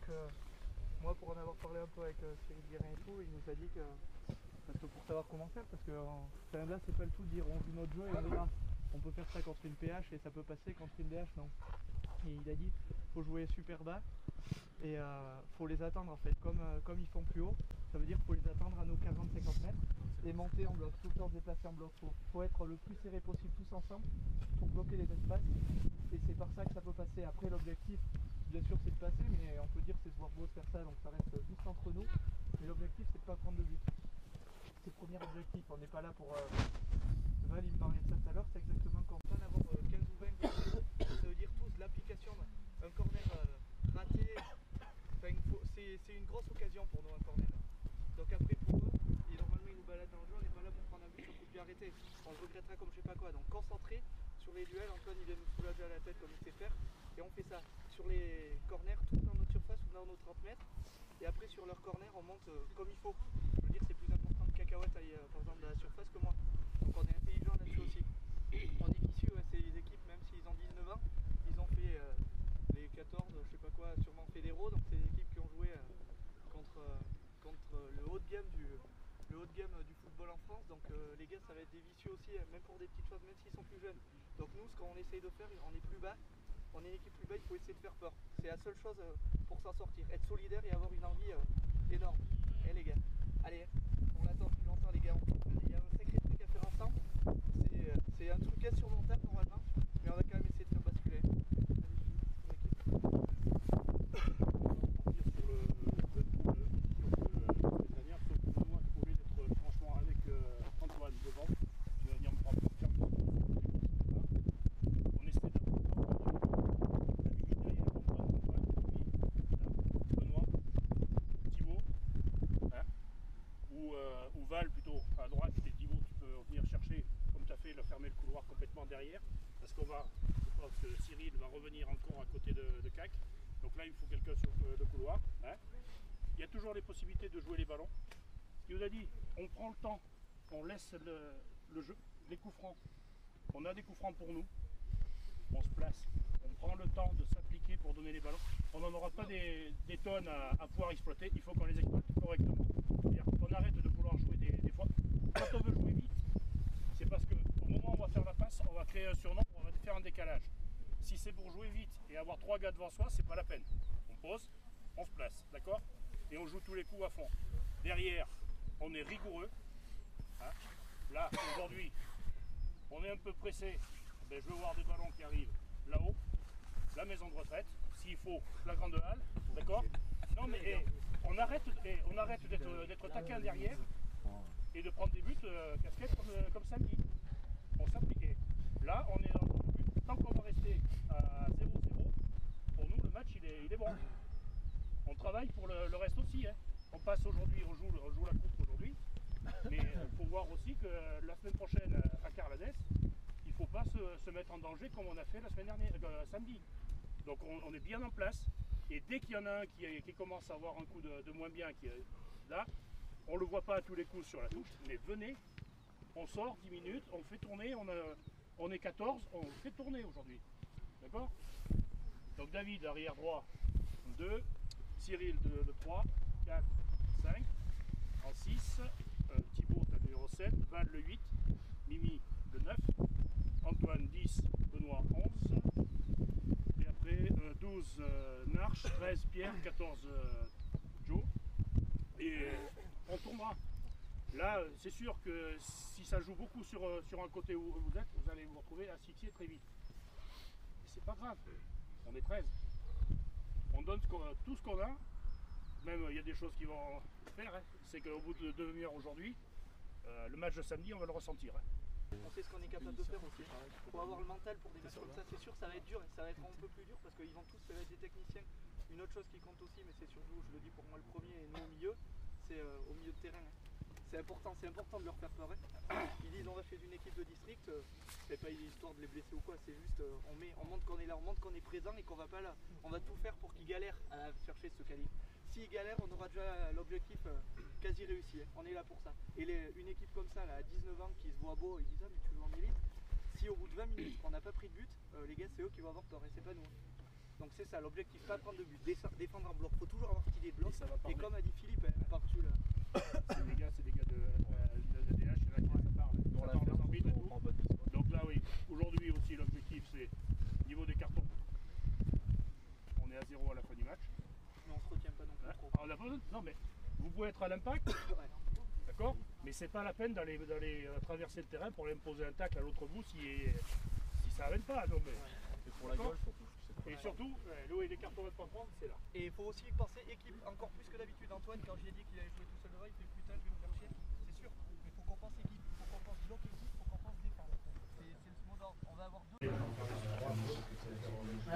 donc moi pour en avoir parlé un peu avec Cyril Guérin et tout, il nous a dit que parce que pour savoir comment faire, parce que là c'est pas le tout de dire on joue notre jeu et on verra. On peut faire ça contre une PH et ça peut passer contre une DH, non. Et il a dit faut jouer super bas et faut les attendre en fait, comme ils font plus haut, ça veut dire faut les attendre à nos 40-50 mètres et monter en bloc, tout le temps se déplacer en bloc. Faut être le plus serré possible tous ensemble pour bloquer les espaces et c'est par ça que ça peut passer. Après l'objectif bien sûr c'est de passer, mais on peut dire c'est de voir beau de faire ça, donc ça reste juste entre nous, mais l'objectif c'est de pas prendre de but. C'est le premier objectif, on n'est pas là pour... Val il me parlait de ça tout à l'heure, c'est exactement comme ça d'avoir 15 ou 20 goals. Ça veut dire tous l'application, un corner raté, enfin, c'est une grosse occasion pour nous un corner. Donc après pour eux, et normalement ils nous baladent dans le jeu, on n'est pas là pour prendre un but sur coup de pied arrêté. On le regrettera comme je sais pas quoi. Donc concentré sur les duels, Antoine il vient nous soulager à la tête comme il sait faire. Et on fait ça sur les corners, tout dans notre surface ou dans nos 30 mètres. Et après sur leur corner on monte comme il faut. Je veux dire c'est plus important que Cacahuète aille par exemple de la surface que moi. Donc on est intelligent là-dessus aussi. On est vicieux, ouais, ces équipes, même s'ils ont 19 ans, ils ont fait les 14, je sais pas quoi, sûrement fédéraux. Donc c'est des équipes qui ont joué contre le haut de gamme du football en France. Donc les gars ça va être des vicieux aussi, même pour des petites choses, même s'ils sont plus jeunes. Donc nous ce qu'on essaye de faire, on est plus bas, on est une équipe plus bas, il faut essayer de faire peur. C'est la seule chose pour s'en sortir, être solidaire et avoir une envie énorme. Eh les gars, allez, on l'attend plus longtemps les gars, il y a un sacré truc à faire ensemble. C'est un truc insurmontable normalement, mais on va quand même essayer de faire basculer. Antoine devant, tu vas venir me prendre pour faire. On essaie d'avoir la limite derrière Antoine, Benoît, Thibaut, hein, ou Val plutôt à droite, et Thibaut tu peux venir chercher, comme tu as fait, fermer le couloir complètement derrière, parce qu'on va, je pense que Cyril va revenir encore à côté de CAC, donc là il faut quelqu'un sur le couloir. Hein. Il y a toujours les possibilités de jouer les ballons. Ce qu'il nous a dit, on prend le temps. On laisse le jeu, les coups francs. On a des coups francs pour nous. On se place. On prend le temps de s'appliquer pour donner les ballons. On n'en aura pas des tonnes à pouvoir exploiter. Il faut qu'on les exploite correctement. C'est-à-dire qu'on arrête de vouloir jouer des fois. Quand on veut jouer vite, c'est parce qu'au moment où on va faire la passe, on va créer un surnombre, on va faire un décalage. Si c'est pour jouer vite et avoir 3 gars devant soi, c'est pas la peine. On pose, on se place, d'accord? Et on joue tous les coups à fond. Derrière, on est rigoureux. Hein. Là, aujourd'hui, on est un peu pressé. Ben, je veux voir des ballons qui arrivent là-haut, la maison de retraite, s'il faut, la grande halle, d'accord? Non mais on arrête d'être taquin derrière et de prendre des buts casquettes comme samedi. On s'applique. Là, on est dans le but. Tant qu'on va rester à 0-0, pour nous, le match, il est bon. On travaille pour le reste aussi. Hein. On passe aujourd'hui, on joue la coupe aujourd'hui. Mais il faut voir aussi que la semaine prochaine à Carladès, il ne faut pas se mettre en danger comme on a fait la semaine dernière, samedi. Donc on est bien en place. Et dès qu'il y en a un qui commence à avoir un coup de moins bien, qui est là, on ne le voit pas à tous les coups sur la touche, mais venez, on sort 10 minutes, on fait tourner, on est 14, on fait tourner aujourd'hui. D'accord? Donc David, arrière droit, 2, Cyril, de 3, 4, 5, en 6. Thibaut, le numéro 7, Val le 8, Mimi le 9, Antoine 10, Benoît 11, et après 12 Narche, 13 Pierre, 14 Joe, et on tournera. Là, c'est sûr que si ça joue beaucoup sur un côté où vous êtes, vous allez vous retrouver asphyxié très vite. Mais c'est pas grave, on est 13. On donne tout ce qu'on a. Même il y a des choses qui vont faire, hein. C'est qu'au bout de 2 demi-heures aujourd'hui, le match de samedi, on va le ressentir. Hein. On sait ce qu'on est capable de faire aussi. Il faut avoir le mental pour des matchs comme ça. C'est sûr, ça va être dur et ça va être un peu plus dur parce qu'ils vont tous être des techniciens. Une autre chose qui compte aussi, mais c'est surtout, je le dis pour moi le premier et nous au milieu, c'est au milieu de terrain. Hein. C'est important de leur faire peur. Hein. Ils disent on va chez une équipe de district, c'est pas une histoire de les blesser ou quoi, c'est juste on montre qu'on est là, on montre qu'on est présent et qu'on va pas là. On va tout faire pour qu'ils galèrent à chercher ce qualif. S'ils galèrent, on aura déjà l'objectif quasi réussi. Hein. On est là pour ça. Et une équipe comme ça, là, à 19 ans, qui se voit beau, ils disent ah mais tu joues en élite. Si au bout de 20 minutes on n'a pas pris de but, les gars c'est eux qui vont avoir peur et c'est pas nous. Donc c'est ça l'objectif, pas prendre de but, défendre en bloc. Il faut toujours avoir cette idée de bloc. Et ça va Et comme a dit Philippe, par-dessus là. C'est des gars de DH, c'est là que ça part. Ça part des arbitres et tout. Donc là, oui, aujourd'hui aussi, l'objectif c'est niveau des cartons. On est à 0 à la fin du match. Mais on se retient pas non plus trop. Alors, on a pas besoin non, mais vous pouvez être à l'impact, d'accord, mais c'est pas la peine d'aller traverser le terrain pour aller imposer un tacle à l'autre bout si ça n'arrête pas. Non, mais, Et pour la gueule, surtout. et surtout, l'eau et les cartons à pas prendre, c'est là. Et il faut aussi penser équipe encore plus que d'habitude. Antoine, quand j'ai dit qu'il allait jouer tout seul devant, il fait putain, je vais me faire chier. C'est sûr, mais il faut qu'on pense équipe, il faut qu'on pense bloc équipe, il faut qu'on pense défense. C'est le mot d'ordre. On va avoir deux. Là,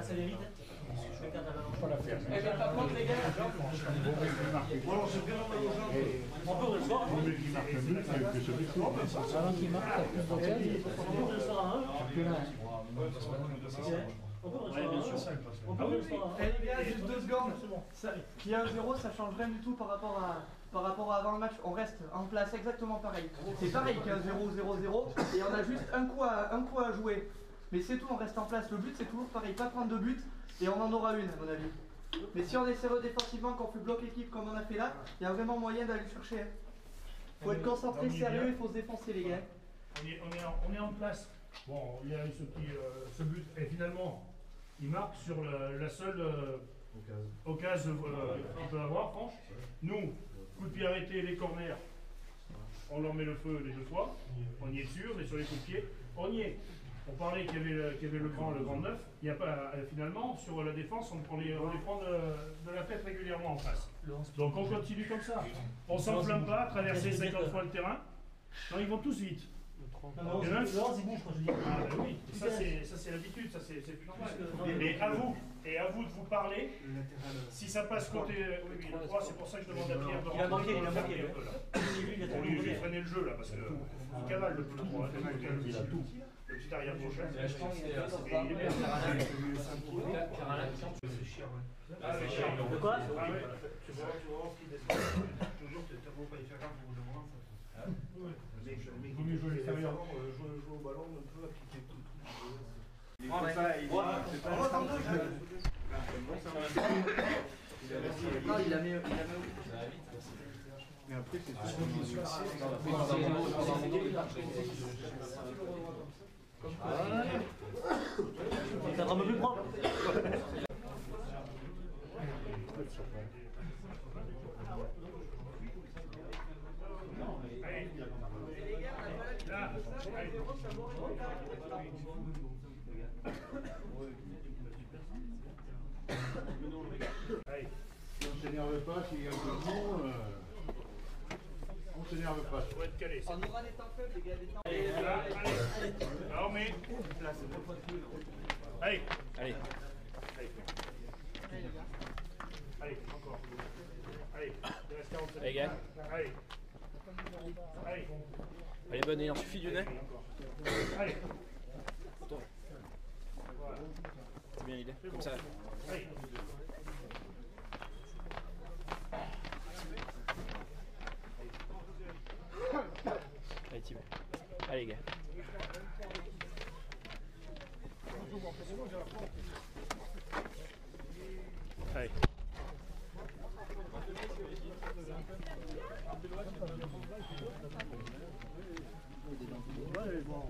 ça va vite. Je vais perdre la balance. Eh bien, par contre, les gars, On peut ouvrir le soir. Avant qu'il marque, t'as plus d'occasion. On peut ouvrir le soir à 1. On peut ouvrir le soir à 1. Eh les gars, juste 2 secondes. Qu'il y a un 0, ça change rien du tout par rapport à avant le match. On reste en place exactement pareil. C'est pareil qu'il y a un 0, 0, 0. Et on a juste un coup à jouer. Mais c'est tout, on reste en place. Le but, c'est toujours pareil. Pas prendre de but. Et on en aura une, à mon avis. Mais si on est sérieux défensivement, quand on fait bloc équipe comme on a fait là, il y a vraiment moyen d'aller chercher. Faut être concentré, sérieux, il faut se défoncer, les gars. On est en place. Bon, il y a eu ce but, et finalement, il marque sur la seule occasion qu'il peut avoir, franche. Nous, coup de pied arrêté, les corners, on leur met le feu les 2 fois. On y est sûr, mais sur les coups de pied, on y est. On parlait qu'il y avait le grand 9. Il n'y a pas, finalement, sur la défense, on les prend de la tête régulièrement en face. Donc on continue comme ça. On s'enflamme pas, traverser 50 fois le terrain. Non, ils vont tous vite. Laurence, il bouge quand je dis. Ah ben oui, ça c'est l'habitude, ça c'est plus normal. Et à vous de vous parler, si ça passe côté... Oui, le 3, c'est pour ça que je demande à Pierre de Il a manqué, il a manqué. Pour lui, je vais freiner le jeu là, parce que il cavale le 3, il a tout. Le petit arrière gauche. Je pense qu'il De quoi? Tu vois ce qu'il décide. Toujours, tu ne pas y faire gaffe au bout d'un moment, ça. Il vaut mieux jouer à l'extérieur. Jouer au ballon un peu, appliquer tout. Il la met où? Mais après, c'est C'est un peu plus propre. Allez. Si on ne s'énerve pas, s'il y a un peu de temps, on ne s'énerve pas. Il faut être calé. On aura des temps faibles, les gars, des temps Allez, allez. Alors, mais. Allez. Allez. Allez, encore. Allez, il reste 40 secondes. Allez, gars. Allez. Allez. Elle est bonne, il en suffit d'une. Allez. Voilà. C'est bien l'idée, comme ça. Allez. Allez, Tim. Allez, gars. Allez. Ouais, bon.